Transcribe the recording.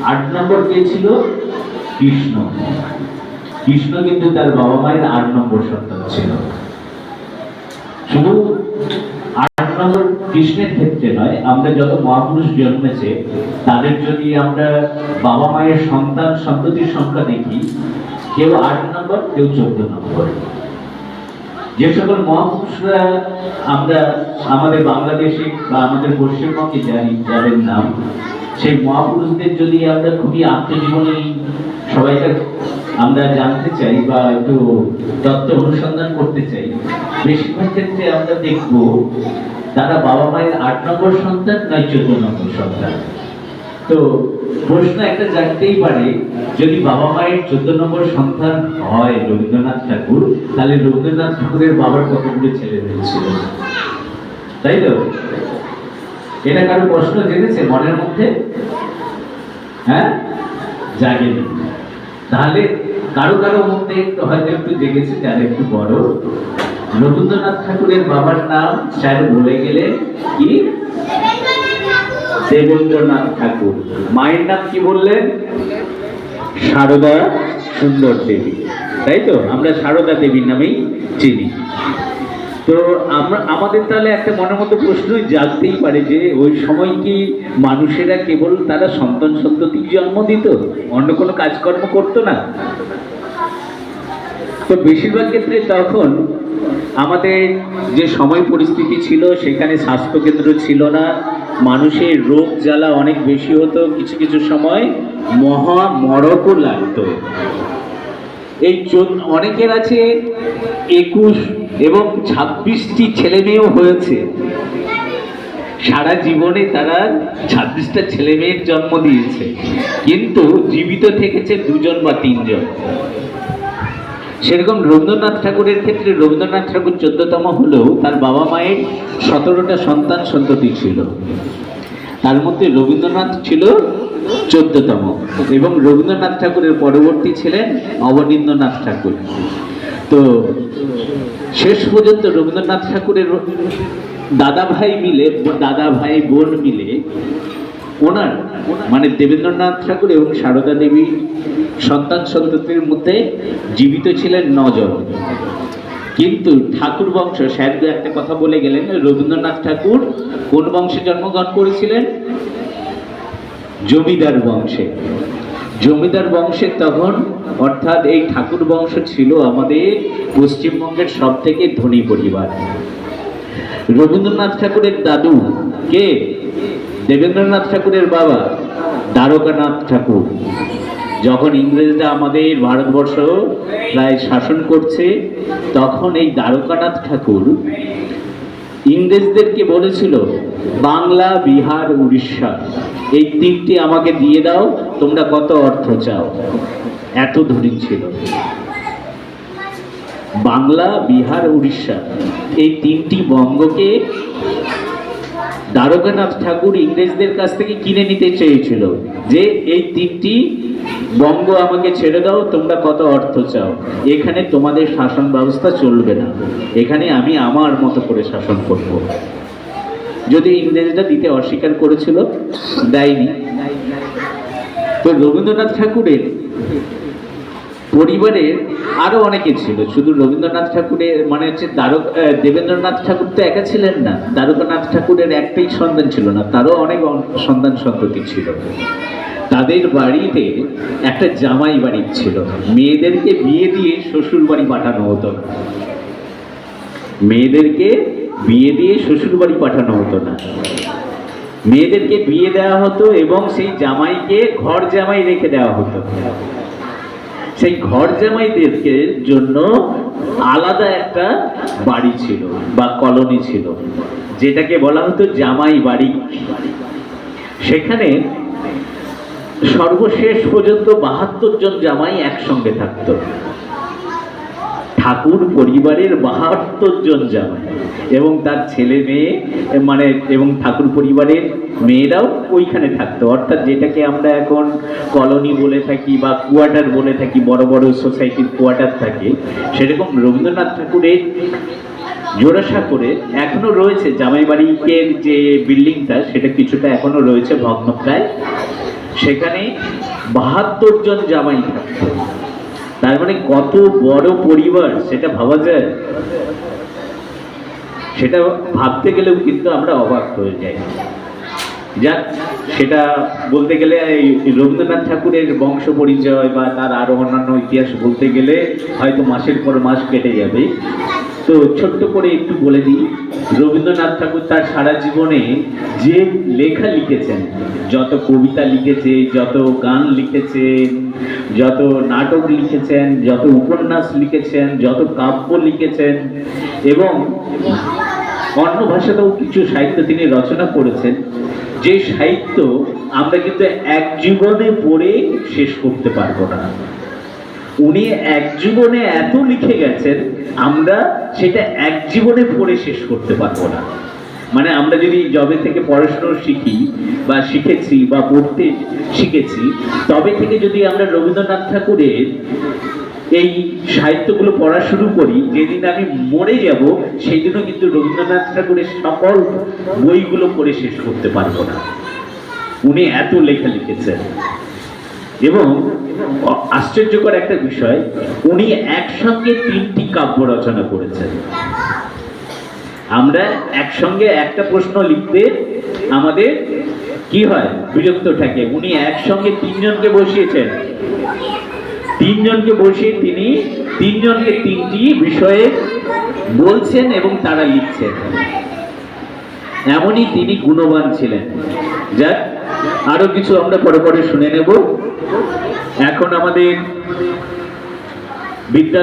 8 নম্বর কে ছিল? কৃষ্ণ। কৃষ্ণ কিন্তু তার বাবা মায়ের 8 নম্বর সন্তান ছিল। শুধু 8 নম্বর কৃষ্ণের ক্ষেত্রে নয়, আমরা যত মহাপুরুষ জন্মেছে তাদের যদি আমরা বাবা মায়ের সন্তান সন্ততির সংখ্যা দেখি, কেউ 8 নম্বর, কেউ 14 নম্বর। যে সকল মহাপুরুষরা আমরা আমাদের বাংলাদেশে বা আমাদের পশ্চিমবঙ্গে জানি, যাদের নাম, সেই মহাপুরুষদের যদি আমরা খুবই আত্মজীবনী সবাইকে আমরা জানতে চাই বা একটু তত্ত্ব অনুসন্ধান করতে চাই, বেশিরভাগ ক্ষেত্রে আমরা দেখব তারা বাবা মায়ের 8 নম্বর সন্তান নয় 14 নম্বর সন্তান। তো প্রশ্ন একটা জাগতেই পারে, যদি বাবা মায়ের 14 নম্বর সন্তান হয় রবীন্দ্রনাথ ঠাকুর, তাহলে রবীন্দ্রনাথ ঠাকুরের বাবার কতগুলো ছেলে মেয়ে ছিল, তাই তো? এটা কারো প্রশ্ন জেগেছে মনের মধ্যে? হ্যাঁ, জাগেনি। তাহলে কারো কারো মধ্যে হয়তো একটু জেগেছে, যারা একটু বড়। রবীন্দ্রনাথ ঠাকুরের বাবার নাম স্যার বলে গেলে কি? দেবেন্দ্রনাথ ঠাকুর। মায়ের নাম কি বললেন? সারদা সুন্দর দেবী, তাই তো? আমরা সারদা দেবীর নামেই চিনি। তো আমাদের তাহলে একটা মনের মতো প্রশ্ন জাগতেই পারে যে ওই সময় কি মানুষেরা কেবল তারা সন্তান সন্ততি জন্ম দিত, অন্য কোনো কাজকর্ম করতো না? তো বেশিরভাগ ক্ষেত্রে তখন আমাদের যে সময় পরিস্থিতি ছিল, সেখানে স্বাস্থ্যকেন্দ্র ছিল না, মানুষের রোগ জ্বালা অনেক বেশি হতো, কিছু কিছু সময় মহা মরকও লাগতো। এই অনেকের আছে 21 এবং 26টি ছেলে মেয়েও হয়েছে। সারা জীবনে তারা 26টা ছেলে মেয়ের জন্ম দিয়েছে, কিন্তু জীবিত থেকেছে 2জন বা 3জন। সেরকম রবীন্দ্রনাথ ঠাকুরের ক্ষেত্রে রবীন্দ্রনাথ ঠাকুর 14তম হলেও তার বাবা মায়ের 17টা সন্তান সন্ততি ছিল। তার মধ্যে রবীন্দ্রনাথ ছিল 14তম, এবং রবীন্দ্রনাথ ঠাকুরের পরবর্তী ছিলেন অবনীন্দ্রনাথ ঠাকুর। তো শেষ পর্যন্ত রবীন্দ্রনাথ ঠাকুরের দাদা ভাই বোন মিলে ওনার মানে দেবেন্দ্রনাথ ঠাকুর এবং সারদা দেবী সন্তান সন্ততির মধ্যে জীবিত ছিলেন 9 জন। কিন্তু ঠাকুর বংশ, স্যার একটা কথা বলে গেলেন, রবীন্দ্রনাথ ঠাকুর কোন বংশে জন্মগ্রহণ করেছিলেন? জমিদার বংশে। জমিদার বংশে তখন, অর্থাৎ এই ঠাকুর বংশ ছিল আমাদের পশ্চিমবঙ্গের সব থেকে ধনী পরিবার। রবীন্দ্রনাথ ঠাকুরের দাদু কে? দেবেন্দ্রনাথ ঠাকুরের বাবা দ্বারকানাথ ঠাকুর। যখন ইংরেজরা আমাদের ভারতবর্ষ প্রায় শাসন করছে, তখন এই দ্বারকানাথ ঠাকুর ইংরেজদেরকে বলেছিল, বাংলা, বিহার, উড়িষ্যা এই 3টি আমাকে দিয়ে দাও, তোমরা কত অর্থ চাও। এত ধনী ছিল। বাংলা, বিহার, উড়িষ্যা এই 3টি বঙ্গকে দ্বারকানাথ ঠাকুর ইংরেজদের কাছ থেকে কিনে নিতে চেয়েছিল, যে এই 3টি বঙ্গ আমাকে ছেড়ে দাও, তোমরা কত অর্থ চাও, এখানে তোমাদের শাসন ব্যবস্থা চলবে না, এখানে আমি আমার মতো করে শাসন করব। যদি ইংরেজরা দিতে অস্বীকার করেছিল, দেয়নি। তো রবীন্দ্রনাথ ঠাকুরের পরিবারের আরো অনেকে ছিল, শুধু রবীন্দ্রনাথ ঠাকুরের মানে হচ্ছে দেবেন্দ্রনাথ ঠাকুর তো একা ছিলেন না, দ্বারকানাথ ঠাকুরের একটাই সন্তান ছিল না, তারও অনেক সন্তান সন্ততি ছিল। তাদের বাড়িতে একটা জামাই বাড়ি ছিল, মেয়েদেরকে বিয়ে দিয়ে শ্বশুর বাড়ি পাঠানো হতো। মেয়েদেরকে বিয়ে দিয়ে শ্বশুর বাড়ি পাঠানো হতো না, মেয়েদেরকে বিয়ে দেওয়া হতো এবং সেই জামাইকে ঘর জামাই রেখে দেওয়া হতো। সেই ঘর জামাইদেরকে জন্য আলাদা একটা বাড়ি ছিল বা কলোনি ছিল, যেটাকে বলা হতো জামাই বাড়ি। সেখানে সর্বশেষ পর্যন্ত 72 জন জামাই একসঙ্গে থাকতো। ঠাকুর পরিবারের 72 জন জামাই এবং তার ছেলে মেয়ে মানে এবং ঠাকুর পরিবারের মেয়েরাও ওইখানে থাকতো। অর্থাৎ যেটাকে আমরা এখন কলোনি বলে থাকি বা কোয়ার্টার বলে থাকি, বড় বড় সোসাইটির কোয়ার্টার থাকে, সেরকম রবীন্দ্রনাথ ঠাকুরের জোড়াসাঁকোরে এখনো রয়েছে জামাই বাড়ির যে বিল্ডিংটা, সেটা কিছুটা এখনো রয়েছে ভগ্নপ্রায়। সেখানে 72 জন জামাই থাকতো। তার মানে কত বড় পরিবার সেটা ভাবা যায়? সেটা ভাবতে গেলেও কিন্তু আমরা অবাক হয়ে যাই। যাক, সেটা বলতে গেলে এই রবীন্দ্রনাথ ঠাকুরের বংশ পরিচয় বা তার আরো অন্যান্য ইতিহাস বলতে গেলে হয়তো মাসের পর মাস কেটে যাবে। তো ছোট্ট করে একটু বলে দিই, রবীন্দ্রনাথ ঠাকুর তার সারা জীবনে যে লেখা লিখেছেন, যত কবিতা লিখেছে, যত গান লিখেছেন, যত নাটক লিখেছেন, যত উপন্যাস লিখেছেন, যত কাব্য লিখেছেন এবং অন্য ভাষাতেও কিছু সাহিত্য তিনি রচনা করেছেন, যে সাহিত্য আমরা কিন্তু এক জীবনে পড়ে শেষ করতে পারবো না। উনি এক জীবনে এত লিখে গেছেন, আমরা সেটা এক জীবনে পড়ে শেষ করতে পারবো না। মানে আমরা যদি যবে থেকে পড়াশোনা শিখি বা শিখেছি বা পড়তে শিখেছি, তবে থেকে যদি আমরা রবীন্দ্রনাথ ঠাকুরের এই সাহিত্যগুলো পড়া শুরু করি, যেদিন আমি মরে যাব সেই দিনও কিন্তু রবীন্দ্রনাথ ঠাকুরের সকল বইগুলো পড়ে শেষ করতে পারবো না। উনি এত লেখা লিখেছেন। এবং আশ্চর্যকর একটা বিষয়, উনি একসঙ্গে 3টি কাব্য রচনা করেছেন। আমরা একসঙ্গে একটা প্রশ্ন লিখতে আমাদের কি হয়, বিরক্ত থাকে। উনি একসঙ্গে 3 জনকে বসিয়েছেন, 3 জনকে বসিয়ে তিনি 3 জনকে 3টি বিষয়ে বলছেন এবং তারা লিখছেন। এমনই তিনি গুণবান ছিলেন। যাক, আরো কিছু আমরা পরে পরে শুনে নেব। এখন আমাদের বিদ্যা